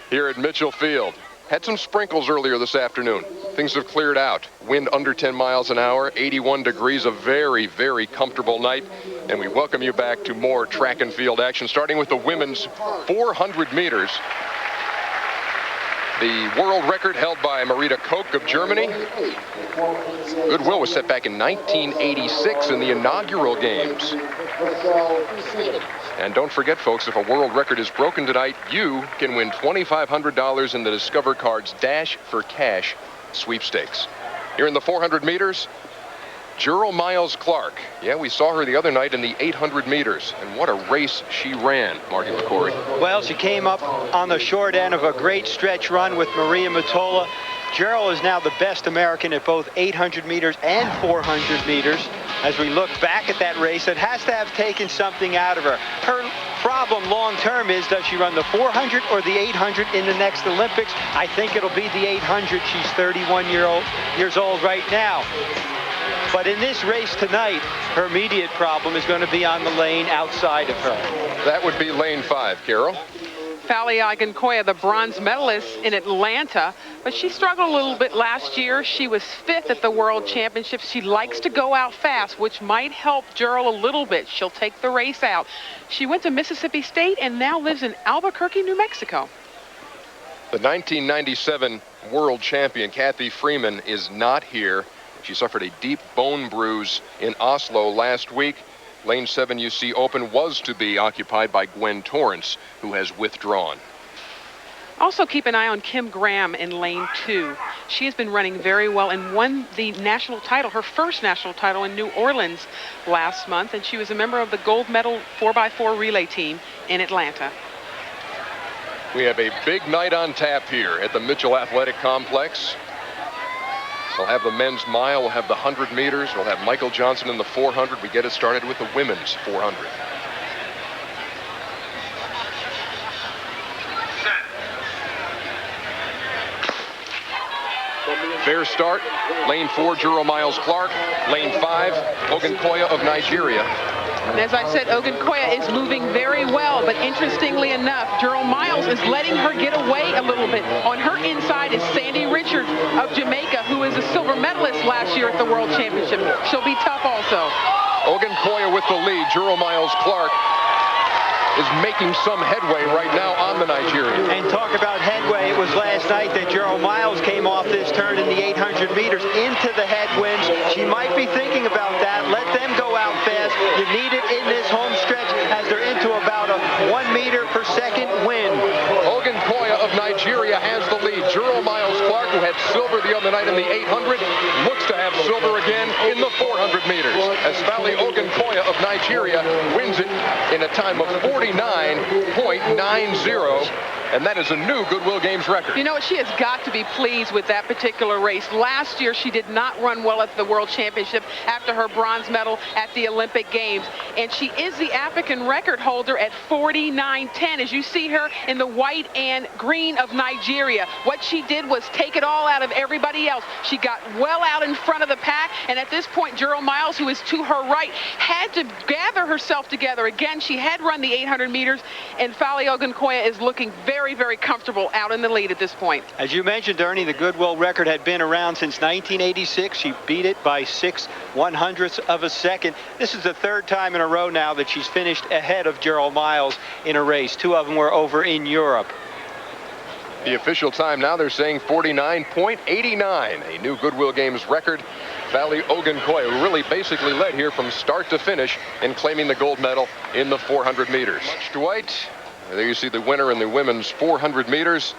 here at Mitchell Field. Had some sprinkles earlier this afternoon. Things have cleared out. Wind under 10 miles an hour, 81 degrees, a very, very comfortable night. And we welcome you back to more track and field action, starting with the women's 400 meters. The world record held by Marita Koch of Germany. Goodwill was set back in 1986 in the inaugural games. And don't forget, folks, if a world record is broken tonight, you can win $2,500 in the Discover Cards Dash for Cash sweepstakes. Here in the 400 meters, Jearl Miles-Clark. Yeah, we saw her the other night in the 800 meters. And what a race she ran, Marty McCory. Well, she came up on the short end of a great stretch run with Maria Matola. Jearl is now the best American at both 800 meters and 400 meters. As we look back at that race, it has to have taken something out of her. Her problem long-term is, does she run the 400 or the 800 in the next Olympics? I think it'll be the 800. She's 31 years old right now. But in this race tonight, her immediate problem is going to be on the lane outside of her. That would be lane 5, Carol. Falilat Ogunkoya, the bronze medalist in Atlanta, but she struggled a little bit last year. She was 5th at the World Championships. She likes to go out fast, which might help Jearl a little bit. She'll take the race out. She went to Mississippi State and now lives in Albuquerque, New Mexico. The 1997 world champion, Kathy Freeman, is not here. She suffered a deep bone bruise in Oslo last week. Lane 7 you see open was to be occupied by Gwen Torrance, who has withdrawn. Also keep an eye on Kim Graham in lane 2. She has been running very well and won the national title, her first national title in New Orleans last month, and she was a member of the gold medal 4x4 relay team in Atlanta. We have a big night on tap here at the Mitchell Athletic Complex. We'll have the men's mile, we'll have the 100 meters, we'll have Michael Johnson in the 400. We get it started with the women's 400. Fair start. Lane 4, Jearl Miles-Clark. Lane 5, Ogunkoya of Nigeria. And as I said, Ogunkoya is moving very well, but interestingly enough, Jearl Miles is letting her get away a little bit. On her inside is Sandie Richards of Jamaica, who is a silver medalist last year at the World Championship. She'll be tough also. Ogunkoya with the lead. Jearl Miles-Clark is making some headway right now on the Nigerian. And talk about headway, it was last night that Jearl Miles came off this turn in the 800 meters into the headwinds. She might be thinking about that. Let them go out fast. You need it in this home stretch as they're into about a 1 meter per second wind. Ogunkoya of Nigeria has the lead. Jearl Miles-Clark, who had silver the other night in the 800, looks to have silver again in the 400 meters as Fali Ogunkoya of Nigeria wins it in a time of 49.90. And that is a new Goodwill Games record. You know, she has got to be pleased with that particular race. Last year, she did not run well at the World Championship after her bronze medal at the Olympic Games. And she is the African record holder at 49.10. As you see her in the white and green of Nigeria, what she did was take it all out of everybody else. She got well out in front of the pack. And at this point, Jearl Miles, who is to her right, had to gather herself together. Again, she had run the 800 meters, and Fali Ogunkoya is looking very, very comfortable out in the lead at this point. As you mentioned, Ernie, the Goodwill record had been around since 1986. She beat it by 6/100ths of a second. This is the 3rd time in a row now that she's finished ahead of Jearl Miles in a race. 2 of them were over in Europe. The official time now, they're saying 49.89, a new Goodwill Games record. Fali Ogunkoya, who really basically led here from start to finish in claiming the gold medal in the 400 meters. Dwight, there you see the winner in the women's 400 meters.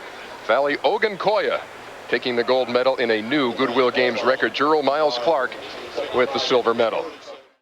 Fali Ogunkoya taking the gold medal in a new Goodwill Games record. Jearl Miles-Clark with the silver medal.